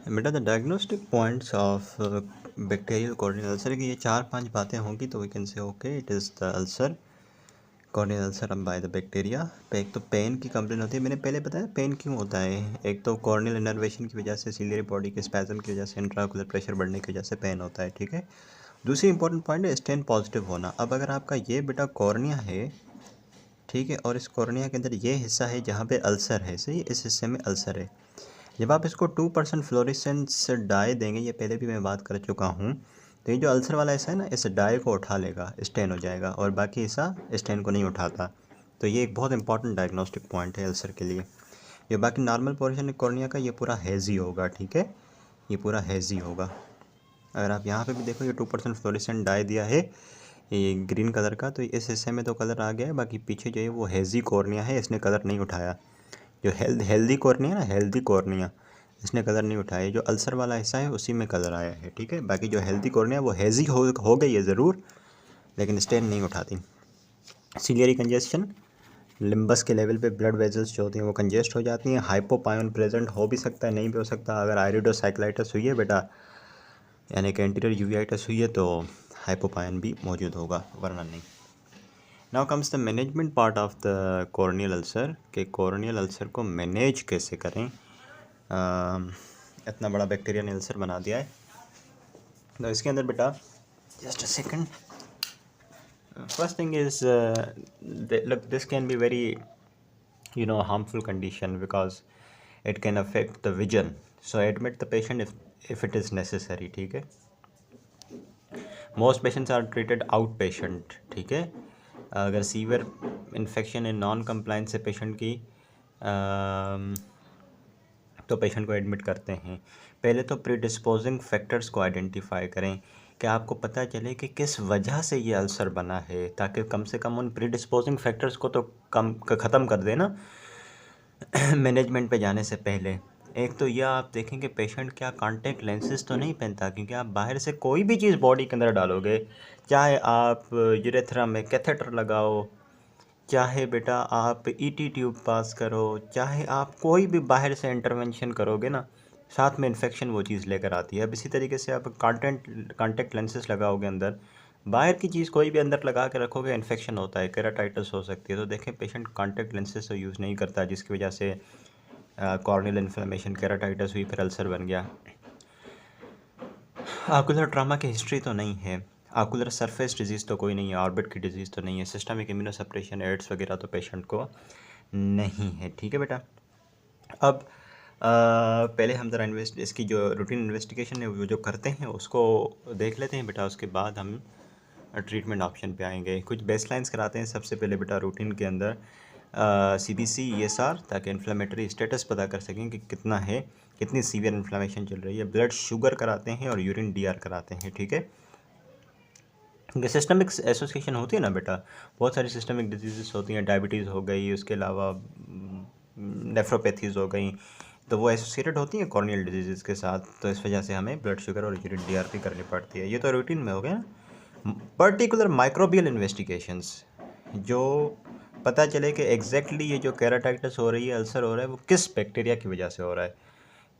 बेटा the diagnostic points of bacterial corneal ulcer की ये 4-5 बातें होंगी तो we can say okay it is the ulcer corneal ulcer by the bacteria. एक तो पेन की कंप्लेन होती है, मैंने पहले बताया पेन क्यों होता है। एक तो कॉर्नियल इनर्वेशन की वजह से, सिलियरी बॉडी के स्पैज़म की वजह से, इंट्राओकुलर प्रेशर बढ़ने की वजह से पेन होता है, ठीक है। दूसरी इंपॉर्टेंट पॉइंट है स्टेन पॉजिटिव होना। अब अगर आपका ये बेटा कॉर्निया है, ठीक है, और इस कॉर्निया के अंदर ये हिस्सा है जहाँ पे अल्सर है, सही, इस हिस्से में अल्सर है। जब आप इसको 2% फ्लोरेसेंस डाई देंगे, ये पहले भी मैं बात कर चुका हूँ, तो ये जो अल्सर वाला हिस्सा है ना, इस डाई को उठा लेगा, स्टेन हो जाएगा, और बाकी हिस्सा स्टेन को नहीं उठाता। तो ये एक बहुत इंपॉर्टेंट डायग्नोस्टिक पॉइंट है अल्सर के लिए। ये बाकी नॉर्मल पोर्शन है कॉर्निया का, ये पूरा हेजी होगा, ठीक है, ये पूरा हेजी होगा। अगर आप यहाँ पे भी देखो, ये 2% फ्लोरेसेंट डाई दिया है, ये ग्रीन कलर का, तो इस हिस्से में तो कलर आ गया है, बाकी पीछे जो है वो हेजी कॉर्निया है, इसने कलर नहीं उठाया। जो हेल्दी कॉर्निया ना, हेल्दी कॉर्निया, इसने कलर नहीं उठाया। जो अल्सर वाला हिस्सा है उसी में कलर आया है, ठीक है। बाकी जो हेल्दी कॉर्निया वो हेजी हो गई है ज़रूर, लेकिन स्टेन नहीं उठाती। सिलियरी कंजेशन, लिम्बस के लेवल पे ब्लड वेजल्स जो होती हैं वो कंजेस्ट हो जाती हैं। हाइपोपायन प्रेजेंट हो भी सकता है, नहीं भी हो सकता। अगर आयरिडोसाइक्लाइटिस हुई है बेटा, यानी कि एंटीरियर यूवेइटिस हुई है, तो हाइपोपायन भी मौजूद होगा, वरना नहीं। Now comes the management part of the corneal ulcer, के कॉर्नियल अल्सर को मैनेज कैसे करें। इतना बड़ा बैक्टीरिया ने अल्सर बना दिया है, तो इसके अंदर बेटा just a second, first thing is look, this can be very harmful condition because it can affect the vision, so admit the patient if it is necessary, ठीक है। Most patients are treated out patient, ठीक है। अगर severe infection in non compliance से patient की तो patient को admit करते हैं। पहले तो प्रीडिस्पोजिंग फैक्टर्स को आइडेंटिफाई करें कि आपको पता चले कि किस वजह से ये अल्सर बना है, ताकि कम से कम उन प्रीडिस्पोजिंग फैक्टर्स को तो ख़त्म कर देना मैनेजमेंट पे जाने से पहले। एक तो यह आप देखें कि पेशेंट क्या कॉन्टैक्ट लेंसेज तो नहीं पहनता, क्योंकि आप बाहर से कोई भी चीज़ बॉडी के अंदर डालोगे, चाहे आप यूरेथ्रा में कैथेटर लगाओ, चाहे बेटा आप ईटी ट्यूब पास करो, चाहे आप कोई भी बाहर से इंटरवेंशन करोगे ना, साथ में इन्फेक्शन वो चीज़ लेकर आती है। अब इसी तरीके से आप कॉन्टैक्ट लेंसेज लगाओगे अंदर, बाहर की चीज़ कोई भी अंदर लगा के रखोगे, इन्फेक्शन होता है, केराटाइटिस हो सकती है। तो देखें पेशेंट कॉन्टैक्ट लेंसेज तो यूज़ नहीं करता, जिसकी वजह से कॉर्नियल इन्फ्लेमेशन, केराटाइटिस हुई, फिर अल्सर बन गया। आकुलर ट्रामा की हिस्ट्री तो नहीं है, आकुलर सरफेस डिजीज़ तो कोई नहीं है, ऑर्बिट की डिजीज़ तो नहीं है, सिस्टमिक इम्यूनोसप्रेशन, एड्स वगैरह तो पेशेंट को नहीं है, ठीक है बेटा। अब पहले हम ज़रा इसकी जो रूटीन इन्वेस्टिगेशन है वो जो करते हैं उसको देख लेते हैं बेटा, उसके बाद हम ट्रीटमेंट ऑप्शन पे आएंगे। कुछ बेसलाइंस कराते हैं सबसे पहले बेटा रूटीन के अंदर, CBC ESR, ताकि इन्फ्लेमेटरी स्टेटस पता कर सकें कि कितना है, कितनी सीवियर इन्फ्लेमेशन चल रही है। ब्लड शुगर कराते हैं और यूरिन DR कराते हैं, ठीक है। सिस्टमिक एसोसिएशन होती है ना बेटा, बहुत सारी सिस्टमिक डिजीज़ होती हैं, डायबिटीज़ हो गई, उसके अलावा नेफ्रोपैथीज़ हो गई, तो वो एसोसिएटेड होती हैं कॉर्नियल डिजीज़ के साथ, तो इस वजह से हमें ब्लड शुगर और यूरिन DR भी करनी पड़ती है। ये तो रूटीन में हो गया। पर्टिकुलर माइक्रोबियल इन्वेस्टिगेशंस, जो पता चले कि एग्जैक्टली ये जो केराटाइटिस हो रही है, अल्सर हो रहा है, वो किस बैक्टीरिया की वजह से हो रहा है।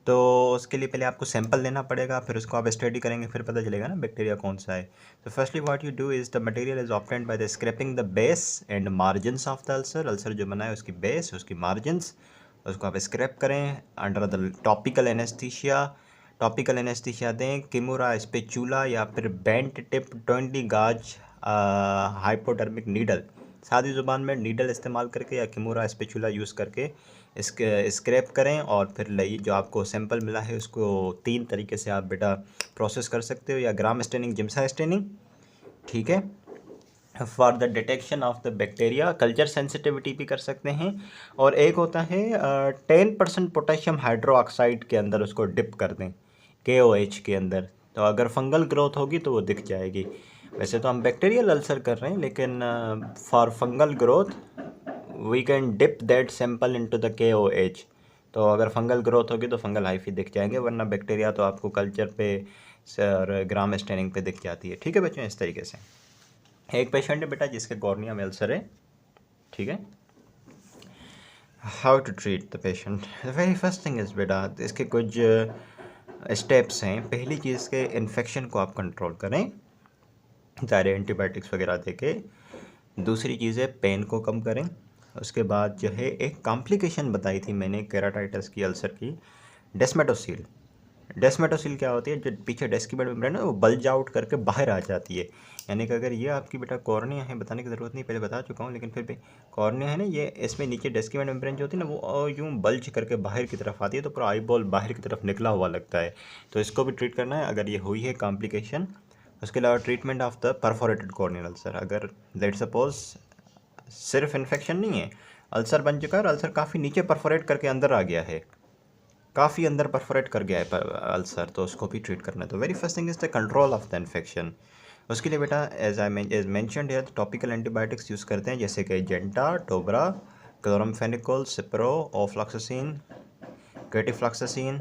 तो उसके लिए पहले आपको सैंपल लेना पड़ेगा, फिर उसको आप स्टडी करेंगे, फिर पता चलेगा ना बैक्टीरिया कौन सा है। तो firstly what you do is the material is obtained by the scraping the base and margins of the ulcer. Ulcer जो बना है उसकी बेस, उसकी मार्जिन्स, उसको आप स्क्रैप करें under the topical anaesthesia. Topical anaesthesia दें, किमोरा स्पेचुला या फिर बेंट टिप 20 गाज हाइपोडर्मिक नीडल, सादी ज़ुबान में नीडल इस्तेमाल करके या किमोरा स्पेचुला यूज़ करके स्क्रैप करें, और फिर जो आपको सैंपल मिला है उसको 3 तरीके से आप बेटा प्रोसेस कर सकते हो, या ग्राम स्टेनिंग, जिम्सा स्टेनिंग, ठीक है, for the detection of the bacteria. Culture sensitivity भी कर सकते हैं, और एक होता है 10% पोटेशियम हाइड्रोक्साइड के अंदर उसको डिप कर दें, KOH के अंदर, तो अगर फंगल ग्रोथ होगी तो वो दिख जाएगी। वैसे तो हम बैक्टीरियल अल्सर कर रहे हैं, लेकिन for fungal growth we can dip that sample into the KOH, तो अगर फंगल ग्रोथ होगी तो फंगल हाइफी दिख जाएंगे, वरना बैक्टीरिया तो आपको कल्चर पे और ग्राम स्टेनिंग पे दिख जाती है, ठीक है बच्चों। इस तरीके से एक पेशेंट है बेटा जिसके कॉर्निया में अल्सर है, ठीक है। How to treat the patient, the very first thing is बेटा, इसके कुछ स्टेप्स हैं। पहली चीज़ के इन्फेक्शन को आप कंट्रोल करें सारे एंटीबायोटिक्स वगैरह देके। दूसरी चीज़ है पेन को कम करें। उसके बाद जो है एक कॉम्प्लिकेशन बताई थी मैंने केराटाइटिस की, अल्सर की, डेस्मेटोसील। डेस्मेटोसील क्या होती है, जो पीछे डेस्किमेंट मेम्ब्रेन है वो बल्ज आउट करके बाहर आ जाती है। यानी कि अगर ये आपकी बेटा कॉर्निया है, बताने की ज़रूरत नहीं, पहले बता चुका हूँ, लेकिन फिर भी कॉर्निया है ना, ये इसमें नीचे डेस्किमेंट मेम्ब्रेन जो होती है ना वो यूँ बल्ज करके बाहर की तरफ आती है, तो पूरा आई बॉल बाहर की तरफ निकला हुआ लगता है। तो इसको भी ट्रीट करना है अगर ये हुई है कॉम्प्लिकेशन। उसके अलावा treatment of the perforated corneal ulcer. अगर लेट सपोज सिर्फ इन्फेक्शन नहीं है, अल्सर बन चुका है और अल्सर काफ़ी नीचे परफोरेट करके अंदर आ गया है, काफ़ी अंदर परफोरेट कर गया है अल्सर, तो उसको भी ट्रीट करना है। तो very first thing is the control of the infection. उसके लिए बेटा एज मैंशनड है टॉपिकल एंटीबायोटिक्स यूज़ करते हैं, जैसे कि जेंटा, टोब्रा, क्लोरमफेनिकोल, सिप्रो, ओफ्लॉक्सासिन, केटिफ्लॉक्सासिन,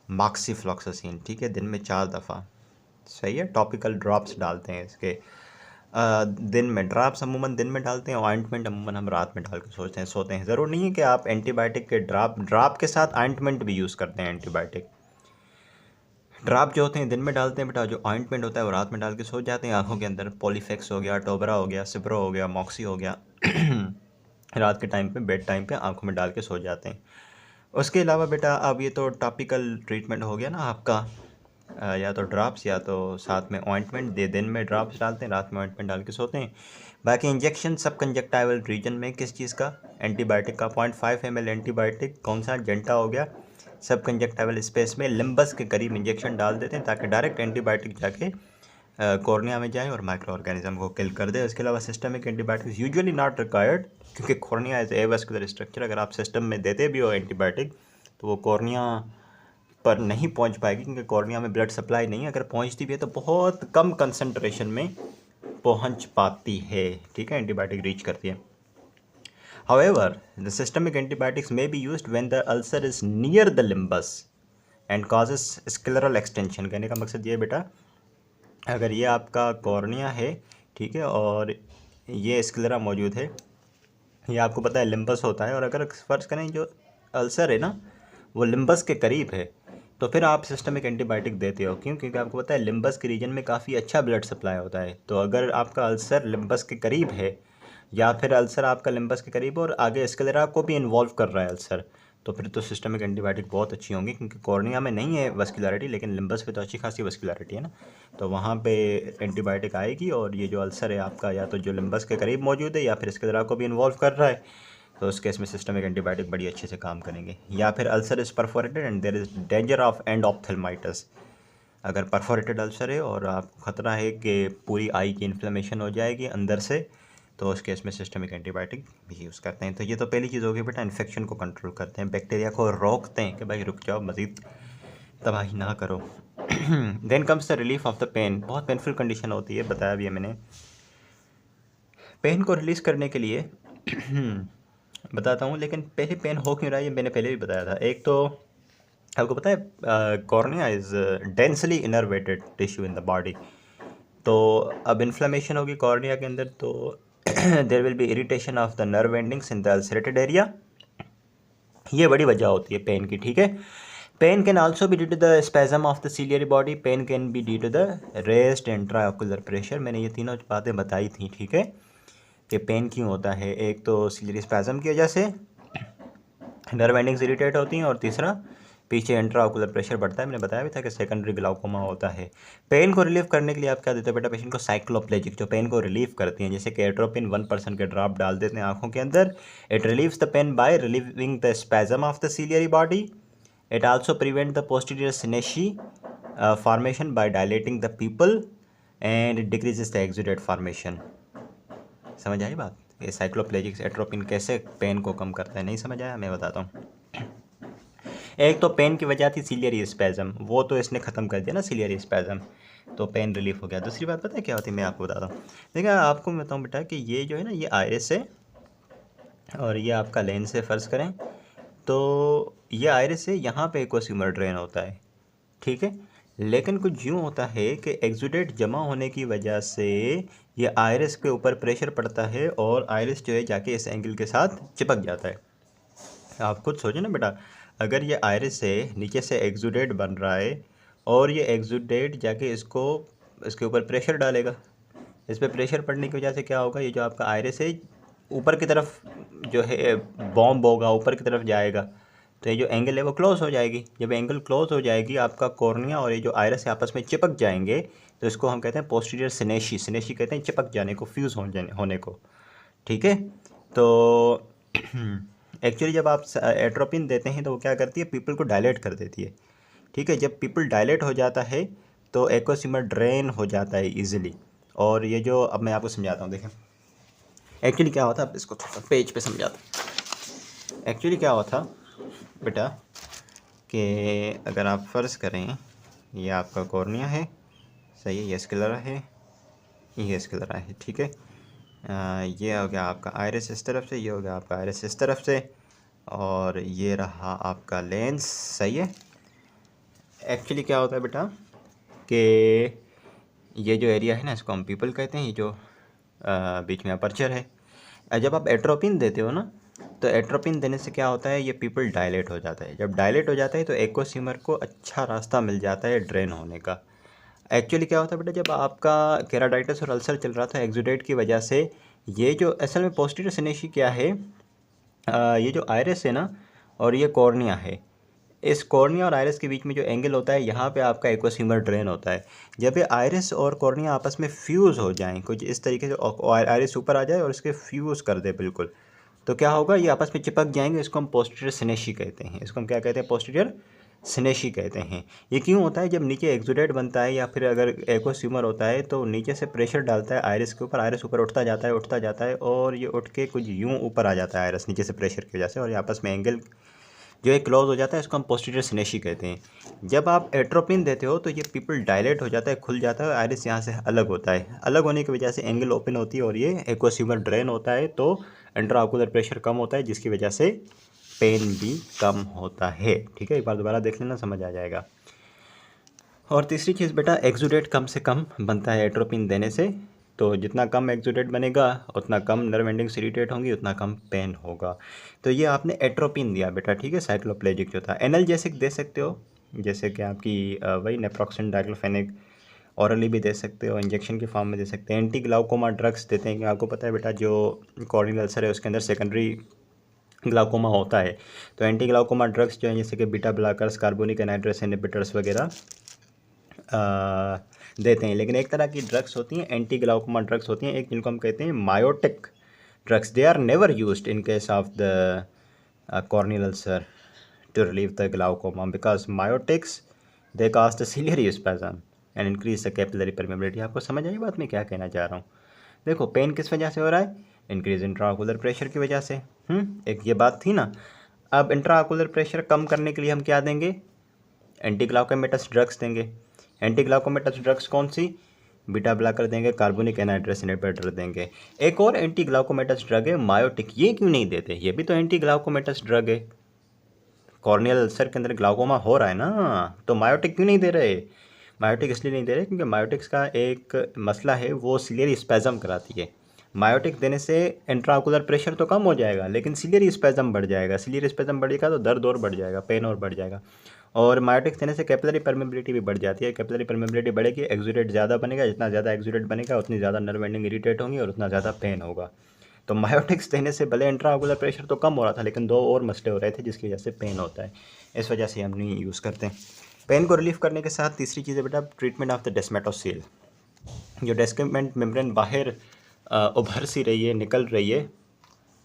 मॉक्सिफ्लॉक्सासिन। ठीक है, दिन में 4 दफ़ा। सही है। टॉपिकल ड्रॉप्स डालते हैं इसके दिन में। ड्रॉप्स अमूमन दिन में डालते हैं, ऑइंटमेंट अमूमन हम रात में डाल के सोते हैं। ज़रूर नहीं है कि आप एंटीबायोटिक के ड्रॉप के साथ ऑइंटमेंट भी यूज़ करते हैं। एंटीबायोटिक ड्रॉप जो होते हैं दिन में डालते हैं बेटा, जो ऑइंटमेंट होता है वो रात में डाल के सो जाते हैं आँखों के अंदर। पॉलीफेक्स हो गया, टोबरा हो गया, सिप्रो हो गया, मॉक्सी हो गया रात के टाइम पे बेड टाइम पे आँखों में डाल के सो जाते हैं। उसके अलावा बेटा अब ये तो टॉपिकल ट्रीटमेंट हो गया ना आपका, या तो ड्रॉप्स या तो साथ में ऑइंटमेंट दे, दिन में ड्रॉप्स डालते हैं, रात में ऑइंटमेंट डाल के सोते हैं। बाकी इंजेक्शन सब कंजक्टाइवल रीजन में किस चीज़ का, एंटीबायोटिक का 0.5 ml एंटीबायोटिक, कौन सा, जेंटा हो गया, सब कंजक्टाइवल स्पेस में लिम्बस के करीब इंजेक्शन डाल देते हैं ताकि डायरेक्ट एंटीबायोटिक जाके कॉर्निया में जाए और माइक्रो ऑर्गेनिज्म को किल कर दे। उसके अलावा systemic antibiotics usually not required, क्योंकि कॉर्निया एज एवास्कुलर स्ट्रक्चर, अगर आप सिस्टम में देते भी हो एंटीबायोटिक तो वो कॉर्निया पर नहीं पहुंच पाएगी, क्योंकि कॉर्निया में ब्लड सप्लाई नहीं है। अगर पहुंचती भी है तो बहुत कम कंसंट्रेशन में पहुंच पाती है। ठीक है, एंटीबायोटिक रीच करती है। However, the systemic antibiotics may be used when the ulcer is near the limbus and causes scleral extension। कहने का मकसद ये बेटा, अगर ये आपका कॉर्निया है, ठीक है, और ये स्क्लेरा मौजूद है, ये आपको पता है लिम्बस होता है, और अगर फर्ज करें जो अल्सर है ना वो लिम्बस के करीब है, तो फिर आप सिस्टमिक एंटीबायोटिक देते हो। क्यों? क्योंकि आपको पता है लिम्बस के रीजन में काफ़ी अच्छा ब्लड सप्लाई होता है। तो अगर आपका अल्सर लिम्बस के करीब है, या फिर अल्सर आपका लिम्बस के करीब और आगे स्क्लेरा को भी इन्वॉल्व कर रहा है अल्सर, तो फिर तो सिस्टमिक एंटीबायोटिक बहुत अच्छी होंगी, क्योंकि कॉर्निया में नहीं है वस्कुलरिटी, लेकिन लिम्बस पे तो अच्छी खासी वस्कुलरिटी है ना, तो वहाँ पे एंटीबायोटिक आएगी। और ये जो अल्सर है आपका, या तो जो लिम्बस के करीब मौजूद है या फिर स्क्लेरा को भी इन्वॉल्व कर रहा है, तो उस केस में सिस्टमिक एंटीबायोटिक बड़ी अच्छे से काम करेंगे। या फिर ulcer is perforated and there is danger of endophthalmitis. अगर परफोरेटेड अल्सर है और आपको ख़तरा है कि पूरी आई की इन्फ्लेमेशन हो जाएगी अंदर से, तो उस केस में सिस्टमिक एंटीबायोटिक भी यूज़ करते हैं। तो ये तो पहली चीज़ होगी बेटा, इन्फेक्शन को कंट्रोल करते हैं, बैक्टीरिया को रोकते हैं कि भाई रुक जाओ, मज़ीद तबाही ना करो। Then comes the relief of the pain. बहुत पेनफुल कंडीशन होती है, बताया भी है मैंने। पेन को रिलीज़ करने के लिए बताता हूँ, लेकिन पहले पेन हो क्यों रहा है ये मैंने पहले भी बताया था। एक तो आपको पता है cornea is densely innervated tissue in the body, तो अब इन्फ्लेमेशन होगी कॉर्निया के अंदर, तो there will be irritation of the nerve endings in the ulcerated area. ये बड़ी वजह होती है पेन की। ठीक है, pain can also be due to the spasm of the ciliary body, pain can be due to the raised intraocular pressure. मैंने ये तीनों बातें बताई थी, ठीक है, कि पेन क्यों होता है। एक तो सीलियरी स्पैजम की वजह से नर्व एंडिंग्स इरिटेट होती हैं, और तीसरा पीछे इंट्राओकुलर प्रेशर बढ़ता है। मैंने बताया भी था कि सेकेंडरी ग्लाउकोमा होता है। पेन को रिलीव करने के लिए आप क्या देते हो बेटा, पेशेंट को साइक्लोप्लेजिक, जो पेन को रिलीव करती हैं, जैसे कि एट्रोपिन 1% के ड्रॉप डाल देते हैं आंखों के अंदर। It relieves the pain by relieving the spasm of the ciliary body. It also prevent the posterior synechiae formation by dilating the pupil, and it decreases the exudate formation. समझ आई बात? ये साइक्लोप्लेजिक्स एट्रोपिन कैसे पेन को कम करता है, नहीं समझ आया? मैं बताता हूँ। एक तो पेन की वजह थी सीलियरी स्पैजम, वो तो इसने ख़त्म कर दिया ना सीलियरी स्पैजम, तो पेन रिलीफ हो गया। दूसरी बात पता है क्या होती है, मैं आपको बताता हूँ। देखिए आपको मैं बताऊँ बेटा कि ये जो है ना, ये आयरिस है और ये आपका लेंस है फ़र्ज़ करें, तो ये आयरिस है, यहाँ पे इक्वोस्यूमर ड्रेन होता है, ठीक है। लेकिन कुछ यूँ होता है कि एक्सुडेट जमा होने की वजह से ये आयरिस के ऊपर प्रेशर पड़ता है और आयरिस जो है जाके इस एंगल के साथ चिपक जाता है। आप खुद सोचो ना बेटा, अगर ये आयरिस है, नीचे से एक्सुडेट बन रहा है और ये एक्सुडेट जाके इसके ऊपर प्रेशर डालेगा। इस पर प्रेशर पड़ने की वजह से क्या होगा, ये जो आपका आयरिस है ऊपर की तरफ जो है बॉम्ब होगा, ऊपर की तरफ जाएगा, तो ये जो एंगल है वो क्लोज हो जाएगी। जब एंगल क्लोज हो जाएगी आपका कॉर्निया और ये जो आयरिस है आपस में चिपक जाएंगे, तो इसको हम कहते हैं पोस्टीरियर सिनेशी। सिनेशी कहते हैं चिपक जाने को, फ्यूज़ होने को। ठीक है, तो एक्चुअली जब आप एट्रोपिन देते हैं तो वो क्या करती है, पीपल को डायलेट कर देती है। ठीक है, जब पीपल डायलेट हो जाता है तो एक्वासिमर ड्रेन हो जाता है इजीली। और ये जो अब मैं आपको समझाता हूँ, देखें एक्चुअली क्या होता है, अब इसको थोड़ा पेज पे समझाता। एक्चुअली क्या होता बेटा कि अगर आप फ़र्ज़ करें ये आपका कॉर्निया है, सही है, ये स्क्लेरा है, ये स्क्लेरा है। ठीक है, ये हो गया आपका आयरिस इस तरफ से, ये हो गया आपका आयरिस इस तरफ से, और ये रहा आपका लेंस। सही है। एक्चुअली क्या होता है बेटा कि ये जो एरिया है ना, इसको हम पीपल कहते हैं, ये जो बीच में अपर्चर है। जब आप एट्रोपिन देते हो ना, तो एट्रोपिन देने से क्या होता है, ये पीपल डायलेट हो जाता है। जब डायलेट हो जाता है तो एक्वोसिमर को अच्छा रास्ता मिल जाता है ड्रेन होने का। एक्चुअली क्या होता है बेटा, जब आपका केराटाइटिस और अल्सर चल रहा था एक्सुडेट की वजह से, ये जो असल में पोस्टीरियर सिनेशी क्या है, ये जो आयरिस है ना और ये कॉर्निया है, इस कॉर्निया और आयरिस के बीच में जो एंगल होता है, यहाँ पे आपका एक्वोसिमर ड्रेन होता है। जब ये आयरिस और कॉर्निया आपस में फ्यूज़ हो जाएं, कुछ इस तरीके से आयरिस ऊपर आ जाए और इसके फ्यूज़ कर दे बिल्कुल, तो क्या होगा, ये आपस में चिपक जाएंगे। इसको हम पोस्टीरियर सिनेशी कहते हैं। इसको हम क्या कहते हैं, पोस्टीरियर सिनेशी कहते हैं। ये क्यों होता है, जब नीचे एक्सुडेट बनता है या फिर अगर एक्वोसिमर होता है तो नीचे से प्रेशर डालता है आयरिस के ऊपर, आयरिस ऊपर उठता जाता है और ये उठ के कुछ यूँ ऊपर आ जाता है आयरिस नीचे से प्रेशर की वजह से, और ये आपस में एंगल जो है क्लोज हो जाता है। इसको हम पोस्टीरियर सिनेशी कहते हैं। जब आप एट्रोपिन देते हो तो ये पीपल डायलेट हो जाता है, खुल जाता है, आयरिस यहाँ से अलग होता है। अलग होने की वजह से एंगल ओपन होती है और ये एक्वोसिमर ड्रेन होता है, तो इंट्राऑक्यूलर प्रेशर कम होता है, जिसकी वजह से पेन भी कम होता है। ठीक है, एक बार दोबारा देख लेना, समझ आ जाएगा। और तीसरी चीज़ बेटा, एक्सुडेट कम से कम बनता है एट्रोपिन देने से, तो जितना कम एक्सुडेट बनेगा उतना कम नर्व एंडिंग्स इरिटेट होंगी, उतना कम पेन होगा। तो ये आपने एट्रोपिन दिया बेटा। ठीक है, साइक्लोप्लेजिक जो था। एनाल्जेसिक दे सकते हो, जैसे कि आपकी वही नेप्रोक्सन, डाइक्लोफेनिक, औरली भी दे सकते हो, इंजेक्शन के फॉर्म में दे सकते हैं। एंटी ग्लाउकोमा ड्रग्स देते हैं, कि आपको पता है बेटा जो कॉर्नियल अल्सर है उसके अंदर सेकेंडरी ग्लाउकोमा होता है, तो एंटी ग्लाउकोमा ड्रग्स जो हैं, जैसे कि बीटा ब्लॉकर्स, कार्बोनिक एनाहाइड्रेस इनहिबिटर्स वगैरह देते हैं। लेकिन एक तरह की ड्रग्स होती हैं, एंटी ग्लाउकोमा ड्रग्स होती हैं, एक जिनको हम कहते हैं miotic drugs. They are never used in case of the corneal ulcer to relieve the glaucoma, because myotics they cause the ciliary spasm and increase the capillary permeability। आपको समझ आई बात मैं क्या कहना चाह रहा हूँ? देखो पेन किस वजह से हो रहा है, इंक्रीज इंट्राऑक्यूलर प्रेशर की वजह से। एक ये बात थी ना। अब इंट्राऑक्यूलर प्रेशर कम करने के लिए हम क्या देंगे, एंटी ग्लाउकोमेटस ड्रग्स देंगे। एंटी ग्लाउकोमेटस ड्रग्स कौन सी, बीटा ब्लॉकर देंगे, कार्बोनिक एनाहाइड्रेस इनहिबिटर देंगे। एक और एंटी ग्लाउकोमेटस ड्रग है मायोटिक, ये क्यों नहीं देते, ये भी तो एंटी ग्लाउकोमेटस ड्रग है। कॉर्नियल अल्सर के अंदर ग्लाउकोमा हो रहा है ना, तो मायोटिक क्यों नहीं दे रहे। मायोटिक इसलिए नहीं दे रहे क्योंकि मायोटिक्स का एक मसला है, वो सिलियरी स्पैज़म कराती है। मायोटिक देने से इंट्राऑक्यूलर प्रेशर तो कम हो जाएगा, लेकिन सिलियरी स्पैज़म बढ़ जाएगा। सिलियरी स्पैज़म बढ़ेगा तो दर्द और बढ़ जाएगा, पेन और बढ़ जाएगा। और मायोटिक्स देने से कैपिलरी परमेबिलिटी भी बढ़ जाती है। कैपिलरी परमेबिलिटी बढ़ेगी, एक्सुडेट ज़्यादा बनेगा, जितना ज़्यादा एक्सुडेट बनेगा उतनी ज़्यादा नर्व एंडिंग इरिटेट होंगी और उतना ज़्यादा पेन होगा। तो मायोटिक्स देने से भले इंट्राऑक्यूलर प्रेशर तो कम हो रहा था, लेकिन दो और मसले हो रहे थे जिसकी वजह से पेन होता है। इस वजह से हम नहीं यूज़ करते। पेन को रिलीफ करने के साथ तीसरी चीज़ है बेटा, ट्रीटमेंट ऑफ द डेस्मेटोसील। जो डेस्मेंट मेम्ब्रेन बाहर उभर सी रही है, निकल रही है,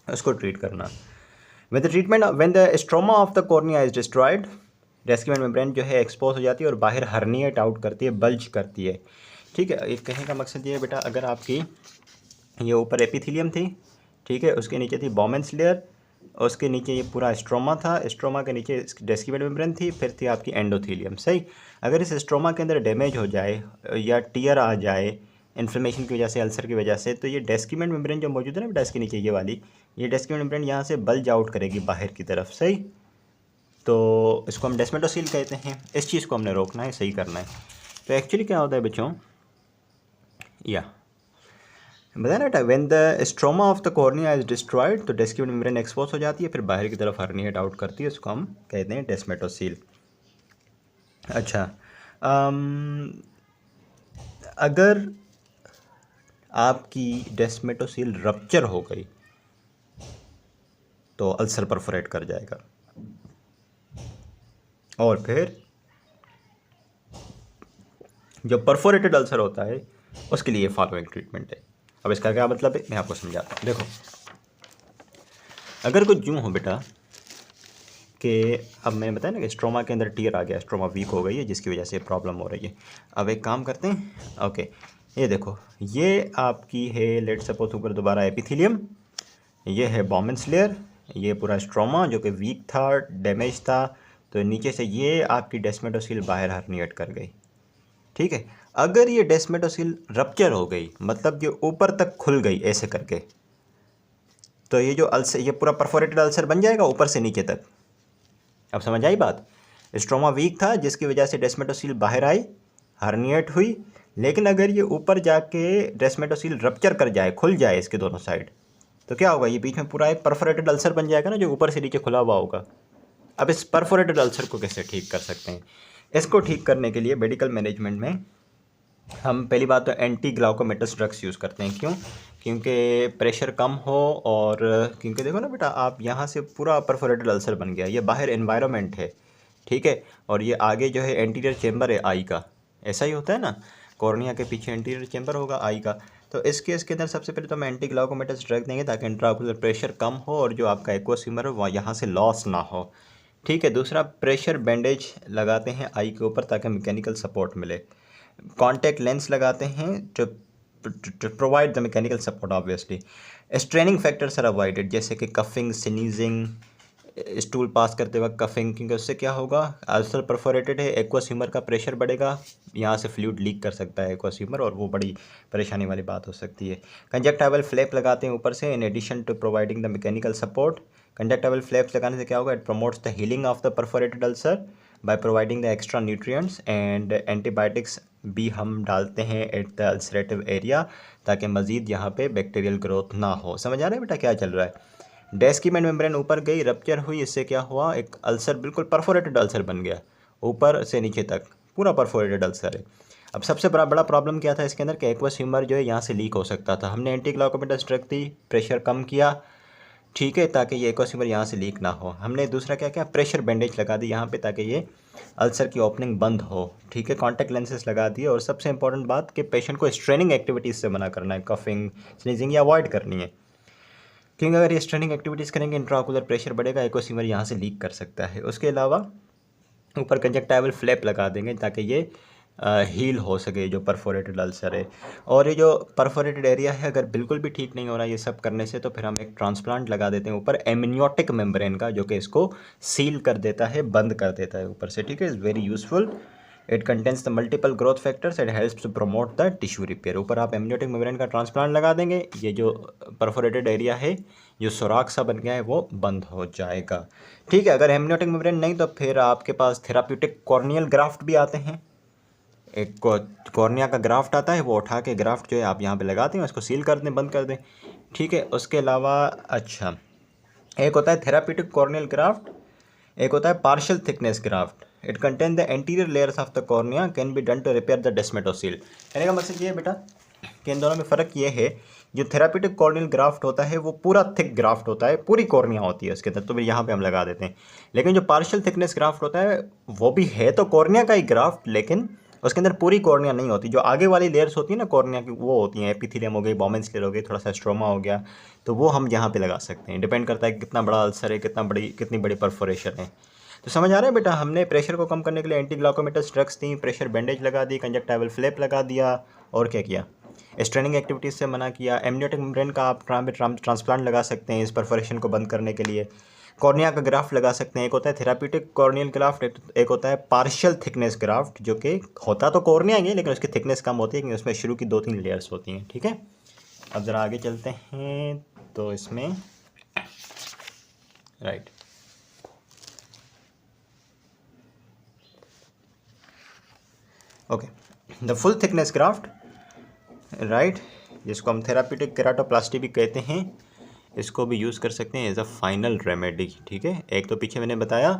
उसको ट्रीट करना। When the treatment when the stroma of the cornea is destroyed, Descemet membrane जो है एक्सपोज हो जाती है और बाहर हर्निएट आउट करती है, बल्ज करती है। ठीक है, एक कहने का मकसद ये है बेटा, अगर आपकी ये ऊपर एपिथेलियम थी, ठीक है, उसके नीचे थी बॉमेंस लेयर, उसके नीचे ये पूरा स्ट्रोमा था, स्ट्रोमा के नीचे डेस्किमेंट मेम्ब्रेन थी, फिर थी आपकी एंडोथेलियम। सही, अगर इस स्ट्रोमा के अंदर डैमेज हो जाए या टीयर आ जाए इन्फ्लेमेशन की वजह से, अल्सर की वजह से, तो ये डेस्किमेंट मेम्ब्रेन जो मौजूद है ना बेटा इसके नीचे, ये वाली, ये डेस्किमेंट मेम्ब्रेन यहाँ से बल्ज आउट करेगी बाहर की तरफ। सही, तो इसको हम डेस्मेटोसील कहते हैं। इस चीज़ को हमने रोकना है, सही करना है। तो एक्चुअली क्या होता है बच्चों, या बताया ना बेटा, when the stroma of the cornea is destroyed, तो डेस्किमेंट मेम्ब्रेन एक्सपोज हो जाती है, फिर बाहर की तरफ हर्निएट आउट करती है, उसको हम कहते हैं डेस्मेटोसील। अच्छा, अगर आपकी डेस्मेटोसील रप्चर हो गई तो अल्सर परफोरेट कर जाएगा, और फिर जो परफोरेटेड अल्सर होता है उसके लिए फॉलोइंग ट्रीटमेंट है। अब इसका क्या मतलब है मैं आपको समझाता हूँ। देखो, अगर कुछ यूँ हो बेटा कि अब मैंने बताया ना कि स्ट्रोमा के अंदर टीयर आ गया, स्ट्रोमा वीक हो गई है जिसकी वजह से प्रॉब्लम हो रही है। अब एक काम करते हैं, ओके, ये देखो, ये आपकी है लेट सपोज ऊपर दोबारा एपिथेलियम, ये है बॉमेंस लेयर, ये पूरा स्ट्रोमा जो कि वीक था, डैमेज था, तो नीचे से ये आपकी डेस्मेटोसील बाहर हर्निएट कर गई। ठीक है, अगर ये डेस्मेटोसील रप्चर हो गई मतलब ये ऊपर तक खुल गई ऐसे करके, तो ये जो अल्सर, ये पूरा परफोरेटेड अल्सर बन जाएगा ऊपर से नीचे तक। अब समझ आई बात? स्ट्रोमा वीक था जिसकी वजह से डेस्मेटोसील बाहर आई, हर्निएट हुई, लेकिन अगर ये ऊपर जाके डेस्मेटोसील रप्चर कर जाए, खुल जाए इसके दोनों साइड, तो क्या होगा, ये बीच में पूरा एक परफोरेटेड अल्सर बन जाएगा ना जो ऊपर से नीचे खुला हुआ होगा। अब इस परफोरेटेड अल्सर को कैसे ठीक कर सकते हैं? इसको ठीक करने के लिए मेडिकल मैनेजमेंट में हम पहली बात तो एंटी ग्लाइकोमेटस ड्रग्स यूज़ करते हैं। क्यों? क्योंकि प्रेशर कम हो, और क्योंकि देखो ना बेटा, आप यहाँ से पूरा परफोरेटेड अल्सर बन गया, ये बाहर एनवायरनमेंट है, ठीक है, और ये आगे जो है एंटीरियर चेम्बर है आई का, ऐसा ही होता है ना, कॉर्निया के पीछे एंटीरियर चेम्बर होगा आई का। तो इस केस के अंदर सबसे पहले तो हम एंटी ग्लाइकोमेटस ड्रग देंगे ताकि इंट्राओकुलर प्रेशर कम हो और जो आपका एक्वस ह्यूमर है वहाँ यहाँ से लॉस ना हो। ठीक है, दूसरा प्रेशर बैंडेज लगाते हैं आई के ऊपर ताकि मैकेनिकल सपोर्ट मिले। कॉन्टैक्ट लेंस लगाते हैं to provide the mechanical support obviously. Straining factors are avoided जैसे कि कफिंग, स्नीजिंग, स्टूल पास करते वक्त कफिंग, क्योंकि उससे क्या होगा, अल्सर परफोरेटेड है, एक्वस ह्यूमर का प्रेशर बढ़ेगा, यहाँ से फ्लूइड लीक कर सकता है एक्वस ह्यूमर, और वो बड़ी परेशानी वाली बात हो सकती है। कंजक्टाइवल फ्लैप लगाते हैं ऊपर से in addition to providing the mechanical support. Conjunctival flaps लगाने से क्या होगा, it promotes the healing of the perforated ulcer by providing the extra nutrients, and antibiotics भी हम डालते हैं एट द अल्सरेटिव एरिया ताकि मज़ीद यहाँ पे बैक्टीरियल ग्रोथ ना हो। समझ आ रहा है बेटा क्या चल रहा है? डेस्कीमेंट मेम्ब्रेन ऊपर गई, रप्चर हुई, इससे क्या हुआ, एक अल्सर बिल्कुल परफोरेटेड अल्सर बन गया, ऊपर से नीचे तक पूरा परफोरेटेड अल्सर है। अब सबसे बड़ा प्रॉब्लम क्या था इसके अंदर कि एक्वस ह्यूमर जो है यहाँ से लीक हो सकता था। हमने एंटी ग्लाइकोमेटस ड्रग दी, प्रेशर कम किया, ठीक है, ताकि ये एक्वस ह्यूमर यहाँ से लीक ना हो। हमने दूसरा क्या किया, प्रेशर बैंडेज लगा दी यहाँ पे ताकि ये अल्सर की ओपनिंग बंद हो, ठीक है, कॉन्टैक्ट लेंसेज लगा दिए, और सबसे इंपॉर्टेंट बात कि पेशेंट को स्ट्रेनिंग एक्टिविटीज़ से मना करना है, कफिंग, स्नीजिंग या अवॉइड करनी है, क्योंकि अगर ये स्ट्रेनिंग एक्टिविटीज़ करेंगे इंट्राओकुलर प्रेशर बढ़ेगा, एक्वस ह्यूमर यहाँ से लीक कर सकता है। उसके अलावा ऊपर कंजक्टाइवल फ्लैप लगा देंगे ताकि ये हील हो सके जो परफोरेटेड अल्सर है। और ये जो परफोरेटेड एरिया है अगर बिल्कुल भी ठीक नहीं हो रहा ये सब करने से, तो फिर हम एक ट्रांसप्लांट लगा देते हैं ऊपर एमनियोटिक मेम्ब्रेन का, जो कि इसको सील कर देता है, बंद कर देता है ऊपर से, ठीक है, is very useful. It contains the multiple growth factors and helps to promote the tissue repair. ऊपर आप एमनियोटिक मेम्ब्रेन का ट्रांसप्लांट लगा देंगे, ये जो परफोरेटेड एरिया है, जो सुराख सा बन गया है, वो बंद हो जाएगा। ठीक है, अगर एमनियोटिक मेम्ब्रेन नहीं तो फिर आपके पास थेराप्यूटिक कॉर्नियल ग्राफ्ट भी आते हैं। एक कॉर्निया का ग्राफ्ट आता है, वो उठा के ग्राफ्ट जो है आप यहाँ पे लगाते हैं, उसको सील कर दें, बंद कर दें, ठीक है। उसके अलावा अच्छा, एक होता है थेराप्यूटिक कॉर्नियल ग्राफ्ट, एक होता है partial thickness graft. It contain the anterior layers of the cornea, can be done to repair the descemetocele. कहने का मतलब ये है बेटा कि इन दोनों में फ़र्क ये है, जो थेराप्यूटिक कॉर्नियल ग्राफ्ट होता है वो पूरा थिक ग्राफ्ट होता है, पूरी कॉर्निया होती है उसके अंदर, तो फिर यहाँ पे हम लगा देते हैं। लेकिन जो पार्शियल थिकनेस ग्राफ्ट होता है वो भी है तो कॉर्निया का ही ग्राफ्ट, लेकिन उसके अंदर पूरी कॉर्निया नहीं होती, जो आगे वाली लेयर्स होती है ना कॉर्निया की, वो होती हैं, एपिथेलियम हो गई, बॉमेंस लेयर हो गई, थोड़ा सा स्ट्रोमा हो गया, तो वो हम यहाँ पे लगा सकते हैं। डिपेंड करता है कि कितना बड़ा अल्सर है, कितनी बड़ी परफोरेशन है। तो समझ आ रहा है बेटा, हमने प्रेशर को कम करने के लिए एंटी ग्लाइकोमेटस ड्रग्स दी, प्रेशर बैंडेज लगा दी, कंजक्टाइवल फ्लैप लगा दिया, और क्या किया, स्ट्रेनिंग एक्टिविटीज़ से मना किया। एमनियोटिक मेम्ब्रेन का आप ट्रांसप्लांट लगा सकते हैं इस परफोरेशन को बंद करने के लिए। कॉर्निया का ग्राफ्ट लगा सकते हैं, एक होता है थेराप्यूटिक कॉर्नियल ग्राफ्ट, एक होता है पार्शियल थिकनेस ग्राफ्ट, जो कि होता तो कॉर्निया ही है लेकिन उसकी थिकनेस कम होती है क्योंकि उसमें शुरू की 2-3 लेयर्स होती हैं, ठीक है। अब ज़रा आगे चलते हैं, तो इसमें right, okay, the full thickness graft, right, जिसको हम थेराप्यूटिक केराटोप्लास्टी भी कहते हैं, इसको भी यूज़ कर सकते हैं एज अ फाइनल रेमेडी, ठीक है। एक तो पीछे मैंने बताया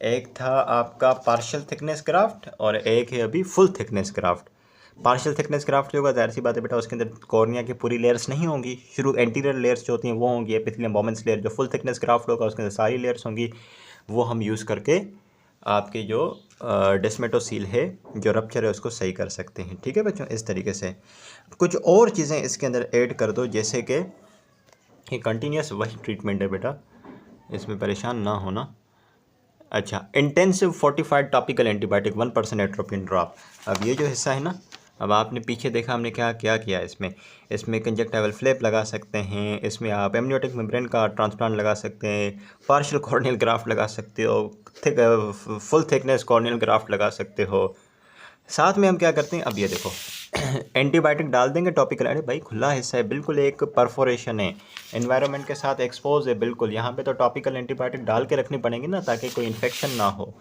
एक था आपका पार्शियल थिकनेस ग्राफ्ट और एक है अभी full thickness graft. Partial thickness graft जो होगा, जाहिर सी बात है बेटा, उसके अंदर कॉर्निया की पूरी लेयर्स नहीं होंगी, शुरू एंटीरियर लेयर्स जो होती हैं वो होंगी, एपिथेलियम बोमेंस लेयर। जो फुल थिकनेस ग्राफ्ट होगा उसके अंदर सारी लेयर्स होंगी, वो हम यूज़ करके आपकी जो डेस्मेटोसील है, जो रप्चर है, उसको सही कर सकते हैं। ठीक है बच्चों, इस तरीके से कुछ और चीज़ें इसके अंदर ऐड कर दो, जैसे कि ये कंटिन्यूस वही ट्रीटमेंट है बेटा, इसमें परेशान ना होना। अच्छा, intensive fortified topical antibiotic 1% atropine drop. अब ये जो हिस्सा है ना, अब आपने पीछे देखा हमने क्या क्या किया इसमें कंजक्टिवल फ्लैप लगा सकते हैं, इसमें आप एमनियोटिक मेम्ब्रेन का ट्रांसप्लांट लगा सकते हैं, पार्शियल कॉर्नियल ग्राफ्ट लगा सकते हो, फुल थिकनेस कॉर्नियल ग्राफ्ट लगा सकते हो। साथ में हम क्या करते हैं, अब ये देखो एंटीबायोटिक डाल देंगे टॉपिकल। अरे भाई खुला हिस्सा है, बिल्कुल एक परफोरेशन है, एनवायरनमेंट के साथ एक्सपोज है बिल्कुल, यहाँ पे तो टॉपिकल एंटीबायोटिक डाल के रखनी पड़ेंगी ना, ताकि कोई इन्फेक्शन ना हो।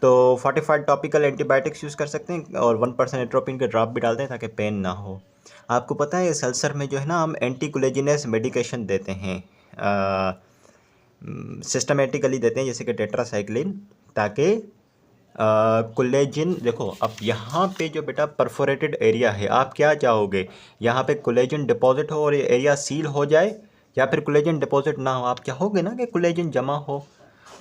तो 45 टॉपिकल एंटीबायोटिक्स यूज़ कर सकते हैं और 1% एट्रोपिन के ड्रॉप भी डाल दें ताकि पेन ना हो। आपको पता है इस अल्सर में जो है ना, हम एंटीकोलेजिनेस मेडिकेशन देते हैं, सिस्टमेटिकली देते हैं, जैसे कि टेट्रासाइक्लिन, ताकि कोलेजिन। देखो अब यहाँ पे जो बेटा परफोरेटेड एरिया है, आप क्या चाहोगे, यहाँ पे कोलेजिन डिपॉजिट हो और ये एरिया सील हो जाए, या फिर कोलेजिन डिपॉजिट ना हो? आप चाहोगे ना कि कोलेजिन जमा हो,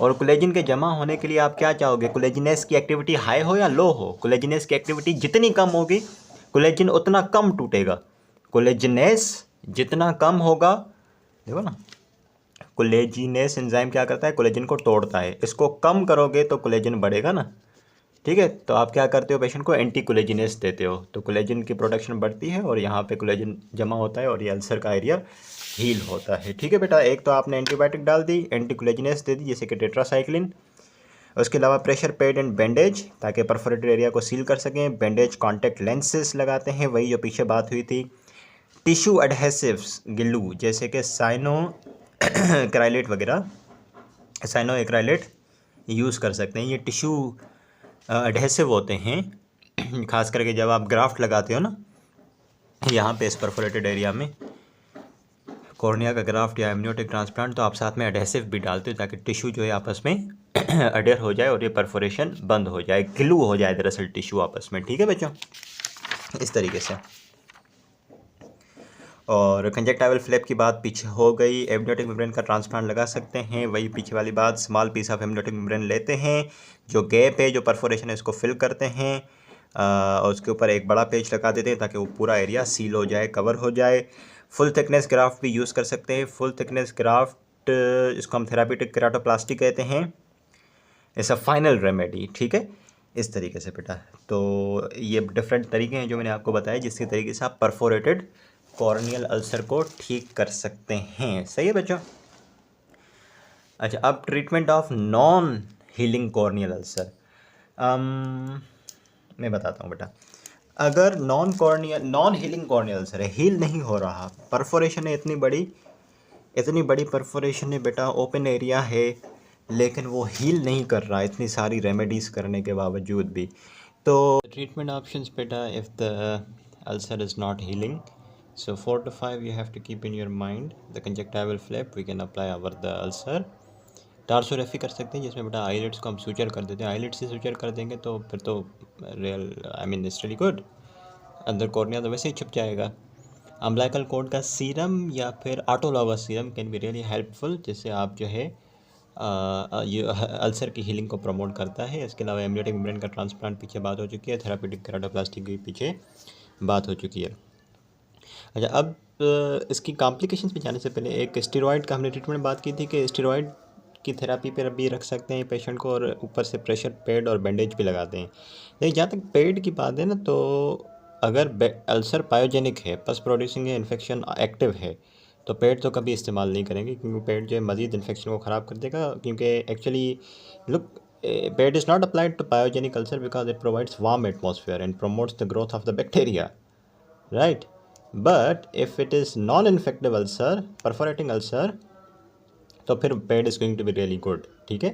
और कोलेजिन के जमा होने के लिए आप क्या चाहोगे, कोलेजिनेस की एक्टिविटी हाई हो या लो हो? कोलेजिनेस की एक्टिविटी जितनी कम होगी कोलेजिन उतना कम टूटेगा, कोलेजिनेस जितना कम होगा, देखो ना, कोलेजिनेस एंजाइम क्या करता है, कोलेजिन को तोड़ता है, इसको कम करोगे तो कोलेजिन बढ़ेगा ना। ठीक है, तो आप क्या करते हो, पेशेंट को एंटी कोलेजिनेस देते हो, तो कोलेजिन की प्रोडक्शन बढ़ती है और यहाँ पे कोलेजिन जमा होता है और ये अल्सर का एरिया हील होता है। ठीक है बेटा, एक तो आपने एंटीबायोटिक डाल दी, एंटी कोलेजिनेस दे दी जैसे कि टेट्रासाइक्लिन, उसके अलावा प्रेशर पैड एंड बैंडेज ताकि परफोरेटेड एरिया को सील कर सकें, बैंडेज कॉन्टैक्ट लेंसेज लगाते हैं, वही जो पीछे बात हुई थी, टिश्यू एडहेसिव्स ग्लू जैसे कि साइनो क्राइलेट वगैरह, साइनो एक्राइलेट यूज़ कर सकते हैं। ये टिश्यू एडहेसिव होते हैं, खास करके जब आप ग्राफ्ट लगाते हो ना, यहाँ पे इस परफोरेटेड एरिया में कॉर्निया का ग्राफ्ट या एमनियोटिक ट्रांसप्लांट, तो आप साथ में एडहेसिव भी डालते हो ताकि टिश्यू जो है आपस में अडेयर हो जाए और ये परफोरेशन बंद हो जाए, ग्लू हो जाए दरअसल टिश्यू आपस में। ठीक है बच्चों, इस तरीके से। और कंजक्टिवल फ्लैप की बात पीछे हो गई, एमनियोटिक मेम्ब्रेन का ट्रांसप्लांट लगा सकते हैं, वही पीछे वाली बात, small piece of amniotic membrane लेते हैं, जो गैप है, जो परफोरेशन है, इसको फिल करते हैं, और उसके ऊपर एक बड़ा पेज लगा देते हैं ताकि वो पूरा एरिया सील हो जाए, कवर हो जाए। फुल थिकनेस ग्राफ्ट भी यूज़ कर सकते हैं, फुल थिकनेस ग्राफ्ट इसको हम थेरापीटिक केराटोप्लास्टी कहते हैं, इट्स अ फाइनल रेमेडी। ठीक है, इस तरीके से बेटा, तो ये डिफरेंट तरीके हैं जो मैंने आपको बताया, जिसके तरीके से आप परफोरेटेड कॉर्नियल अल्सर को ठीक कर सकते हैं। सही है बच्चों। अच्छा, अब treatment of non healing corneal ulcer. मैं बताता हूँ बेटा, अगर नॉन हीलिंग कॉर्नियल अल्सर है, हील नहीं हो रहा, परफोरेशन है इतनी बड़ी परफोरेशन है बेटा, ओपन एरिया है, लेकिन वो हील नहीं कर रहा इतनी सारी रेमेडीज़ करने के बावजूद भी, तो ट्रीटमेंट ऑप्शंस बेटा, if the ulcer is not healing, so 4 to 5 you have to keep in your mind the conjunctival flap we can apply over the ulcer। टार्सोरेफी कर सकते हैं जिसमें बेटा आईलिड्स को हम सूचर कर देते हैं, आईलिड्स से सूचर कर देंगे तो फिर तो real I mean it's really good, अंदर कॉर्निया तो वैसे ही छुप जाएगा। अम्बिलिकल कॉर्ड का सीरम या फिर autologous serum can be really helpful, जिससे आप जो है ये अल्सर की हीलिंग को प्रमोट करता है। इसके अलावा एमनियोटिक मेम्ब्रेन का ट्रांसप्लांट पीछे बात हो चुकी है, थेरापीटिक केराटोप्लास्टी की पीछे बात हो चुकी है। अच्छा, अब इसकी कॉम्प्लिकेशंस पे जाने से पहले एक स्टेरॉइड का हमने ट्रीटमेंट बात की थी कि स्टेरॉइड की थेरापी पर भी रख सकते हैं पेशेंट को, और ऊपर से प्रेशर पैड और बैंडेज भी लगाते हैं। लेकिन जहाँ तक पैड की बात है ना, तो अगर अल्सर पायोजेनिक है, पस प्रोड्यूसिंग है, इन्फेक्शन एक्टिव है, तो पैड तो कभी इस्तेमाल नहीं करेंगे, क्योंकि पैड जो है मज़ीद इन्फेक्शन को ख़राब कर देगा। क्योंकि actually look, pad is not applied to pyogenic ulcer because it provides warm atmosphere and promotes the growth of the bacteria, right? But if it is non infective ulcer, perforating ulcer, तो फिर pad is going to be really good. ठीक है,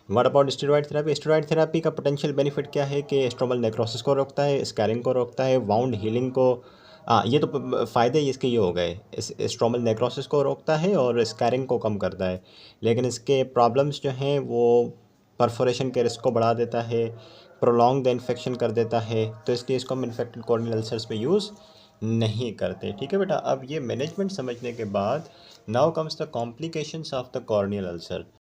what about steroid therapy? Steroid therapy का potential benefit क्या है कि stromal necrosis को रोकता है, स्कैरिंग को रोकता है, वाउंड हीलिंग को, ये तो फ़ायदे इसके ये हो गए, इस स्ट्रोमल नेक्रोसिस को रोकता है और स्कैरिंग को कम करता है। लेकिन इसके प्रॉब्लम्स जो हैं वो परफोरेशन के रिस्क को बढ़ा देता है, प्रोलॉन्ग द इन्फेक्शन कर देता है, तो इसलिए इसको हम इन्फेक्टेड कॉर्नियल अल्सर्स पे यूज़ नहीं करते। ठीक है बेटा, अब ये मैनेजमेंट समझने के बाद now comes the complications of the corneal ulcer.